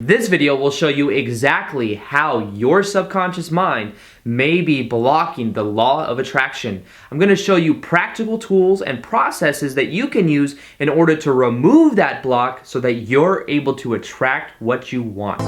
This video will show you exactly how your subconscious mind may be blocking the law of attraction. I'm going to show you practical tools and processes that you can use in order to remove that block so that you're able to attract what you want.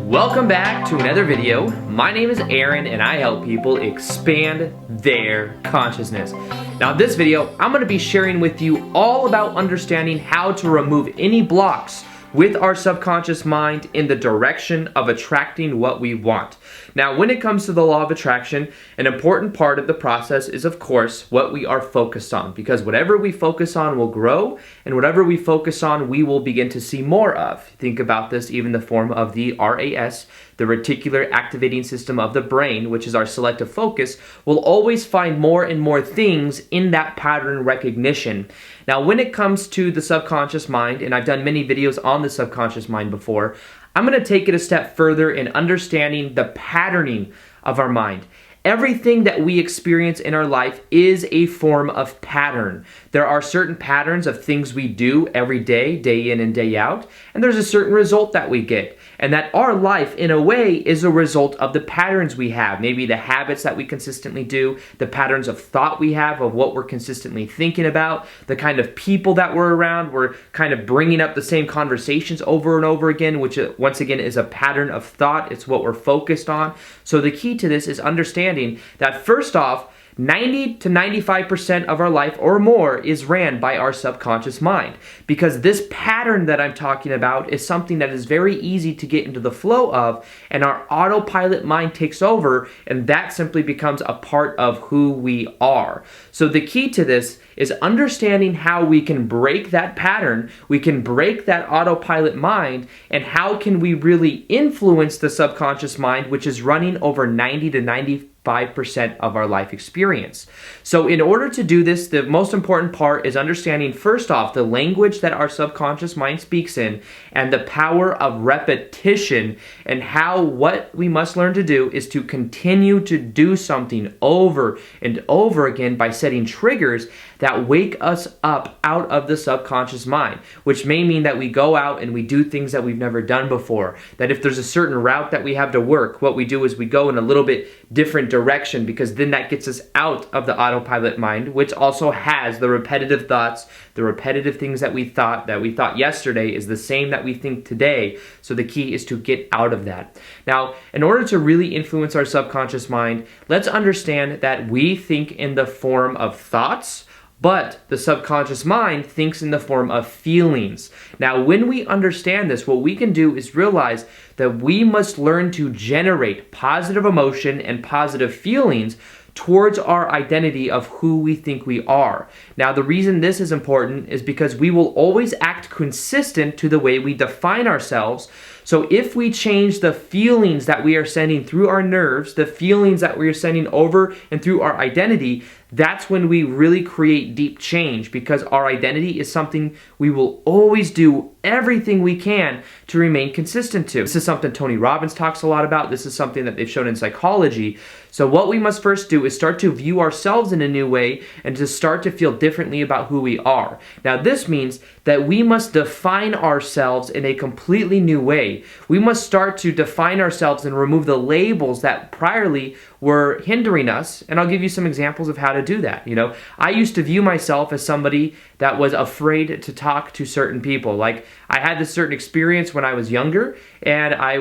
Welcome back to another video. My name is Aaron and I help people expand their consciousness. Now in this video, I'm going to be sharing with you all about understanding how to remove any blocks with our subconscious mind in the direction of attracting what we want. Now, when it comes to the law of attraction, an important part of the process is, of course, what we are focused on, because whatever we focus on will grow, and whatever we focus on, we will begin to see more of. Think about this even in the form of the RAS, the reticular activating system of the brain, which is our selective focus, will always find more and more things in that pattern recognition. Now, when it comes to the subconscious mind, and I've done many videos on the subconscious mind before, I'm going to take it a step further in understanding the patterning of our mind. Everything that we experience in our life is a form of pattern. There are certain patterns of things we do every day, day in and day out, and there's a certain result that we get. And that our life, in a way, is a result of the patterns we have. Maybe the habits that we consistently do, the patterns of thought we have of what we're consistently thinking about, the kind of people that we're around. We're kind of bringing up the same conversations over and over again, which once again is a pattern of thought. It's what we're focused on. So the key to this is understanding that first off, 90 to 95% of our life or more is ran by our subconscious mind, because this pattern that I'm talking about is something that is very easy to get into the flow of, and our autopilot mind takes over, and that simply becomes a part of who we are. So the key to this is understanding how we can break that pattern, we can break that autopilot mind, and how can we really influence the subconscious mind, which is running over 90 to 95% of our life experience. So in order to do this, the most important part is understanding first off the language that our subconscious mind speaks in and the power of repetition, and how what we must learn to do is to continue to do something over and over again by setting triggers that wake us up out of the subconscious mind, which may mean that we go out and we do things that we've never done before. That if there's a certain route that we have to work, what we do is we go in a little bit different direction, because then that gets us out of the autopilot mind, which also has the repetitive thoughts, the repetitive things that we thought yesterday is the same that we think today. So the key is to get out of that. Now, in order to really influence our subconscious mind, let's understand that we think in the form of thoughts, but the subconscious mind thinks in the form of feelings. Now, when we understand this, what we can do is realize that we must learn to generate positive emotion and positive feelings towards our identity of who we think we are. Now, the reason this is important is because we will always act consistent to the way we define ourselves. So if we change the feelings that we are sending through our nerves, the feelings that we are sending over and through our identity, that's when we really create deep change, because our identity is something we will always do everything we can to remain consistent to. This is something Tony Robbins talks a lot about. This is something that they've shown in psychology. So what we must first do is start to view ourselves in a new way and to start to feel differently about who we are. Now, this means that we must define ourselves in a completely new way. We must start to define ourselves and remove the labels that priorly were hindering us. And I'll give you some examples of how to do that. You know, I used to view myself as somebody that was afraid to talk to certain people. Like, I had this certain experience when I was younger, and I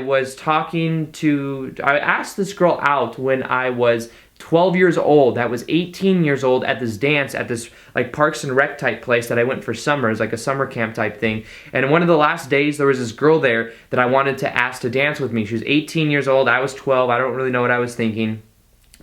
asked this girl out when I was 12 years old, that was 18 years old, at this dance at this like Parks and Rec type place that I went for summers, like a summer camp type thing. And one of the last days, there was this girl there that I wanted to ask to dance with me. She was 18 years old, I was 12, I don't really know what I was thinking.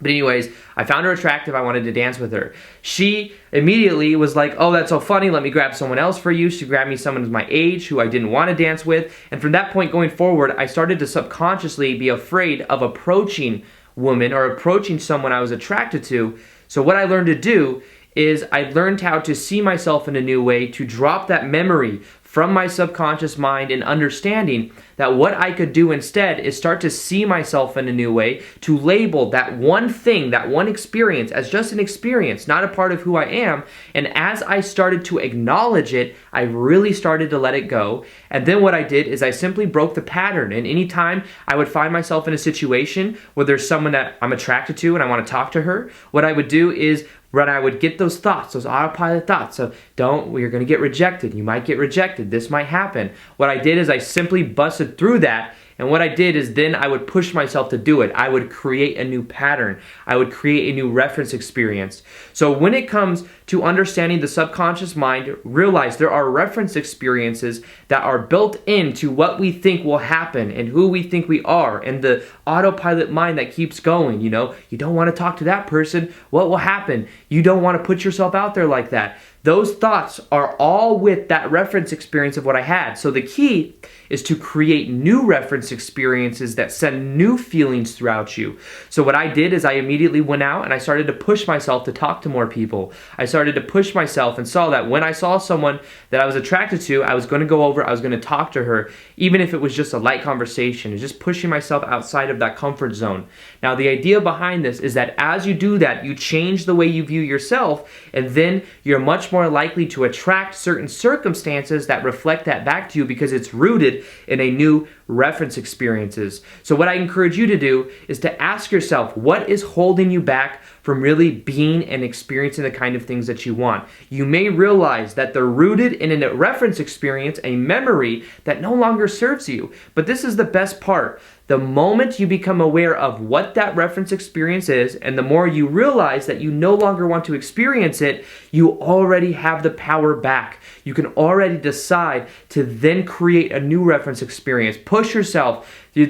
But anyways, I found her attractive, I wanted to dance with her. She immediately was like, oh, that's so funny, let me grab someone else for you. She grabbed me someone of my age who I didn't want to dance with. And from that point going forward, I started to subconsciously be afraid of approaching women or approaching someone I was attracted to. So what I learned to do is I learned how to see myself in a new way, to drop that memory from my subconscious mind, and understanding that what I could do instead is start to see myself in a new way, to label that one thing, that one experience as just an experience, not a part of who I am. And as I started to acknowledge it, I really started to let it go. And then what I did is I simply broke the pattern. And anytime I would find myself in a situation where there's someone that I'm attracted to and I want to talk to her, what I would do is when I would get those thoughts, those autopilot thoughts of, you're going to get rejected, you might get rejected, this might happen. What I did is I simply busted through that, and what I did is then I would push myself to do it. I would create a new pattern. I would create a new reference experience. So when it comes to understanding the subconscious mind, realize there are reference experiences that are built into what we think will happen and who we think we are, and the autopilot mind that keeps going. You don't want to talk to that person. What will happen? You don't want to put yourself out there like that. Those thoughts are all with that reference experience of what I had. So the key is to create new reference experiences that send new feelings throughout you. So what I did is I immediately went out and I started to push myself to talk to more people. I started to push myself and saw that when I saw someone that I was attracted to, I was going to go over, I was going to talk to her, even if it was just a light conversation. It's just pushing myself outside of that comfort zone. Now the idea behind this is that as you do that, you change the way you view yourself, and then you're much more likely to attract certain circumstances that reflect that back to you because it's rooted in a new reference experiences. So what I encourage you to do is to ask yourself, what is holding you back from really being and experiencing the kind of things that you want? You may realize that they're rooted in a reference experience, a memory that no longer serves you. But this is the best part. The moment you become aware of what that reference experience is, and the more you realize that you no longer want to experience it, you already have the power back. You can already decide to then create a new reference experience. Push yourself to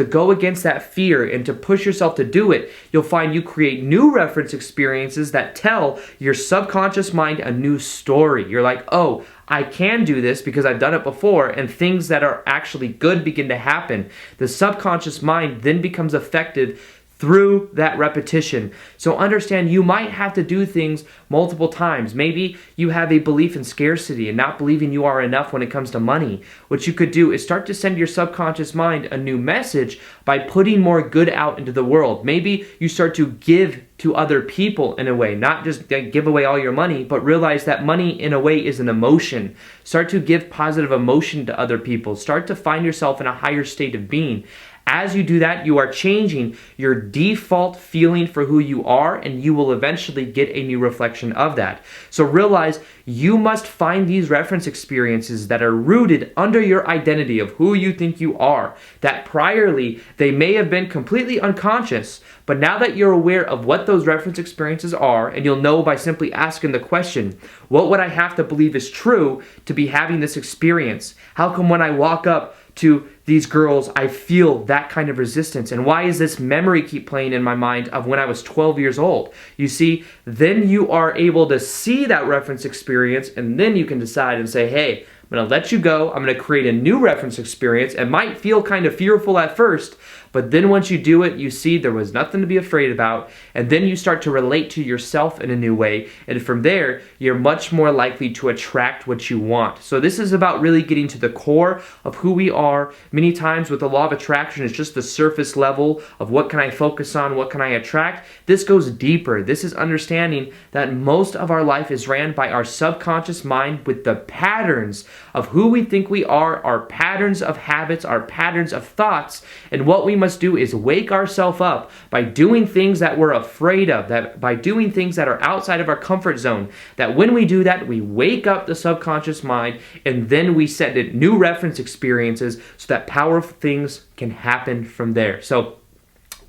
go against that fear and to push yourself to do it. You'll find you create new reference experiences that tell your subconscious mind a new story. You're like, oh, I can do this because I've done it before, and things that are actually good begin to happen. The subconscious mind then becomes effective through that repetition. So understand, you might have to do things multiple times. Maybe you have a belief in scarcity and not believing you are enough when it comes to money. What you could do is start to send your subconscious mind a new message by putting more good out into the world. Maybe you start to give to other people in a way, not just give away all your money, but realize that money in a way is an emotion. Start to give positive emotion to other people. Start to find yourself in a higher state of being. As you do that, you are changing your default feeling for who you are, and you will eventually get a new reflection of that. So realize you must find these reference experiences that are rooted under your identity of who you think you are, that priorly they may have been completely unconscious, but now that you're aware of what those reference experiences are, and you'll know by simply asking the question, what would I have to believe is true to be having this experience? How come when I walk up to these girls, I feel that kind of resistance? And why does this memory keep playing in my mind of when I was 12 years old? You see, then you are able to see that reference experience, and then you can decide and say, hey, I'm going to let you go. I'm going to create a new reference experience. It might feel kind of fearful at first, but then once you do it, you see there was nothing to be afraid about, and then you start to relate to yourself in a new way, and from there, you're much more likely to attract what you want. So this is about really getting to the core of who we are. Many times with the law of attraction, it's just the surface level of what can I focus on, what can I attract. This goes deeper. This is understanding that most of our life is ran by our subconscious mind with the patterns of who we think we are, our patterns of habits, our patterns of thoughts, and what we must do is wake ourselves up by doing things that we're afraid of, that by doing things that are outside of our comfort zone, that when we do that, we wake up the subconscious mind, and then we set it new reference experiences so that powerful things can happen from there. So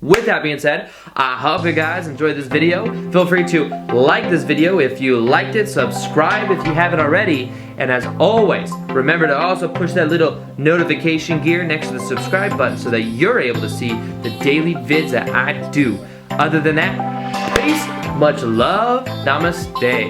with that being said, I hope you guys enjoyed this video. Feel free to like this video if you liked it, subscribe if you haven't already, and as always, remember to also push that little notification gear next to the subscribe button so that you're able to see the daily vids that I do. Other than that, peace, much love, namaste.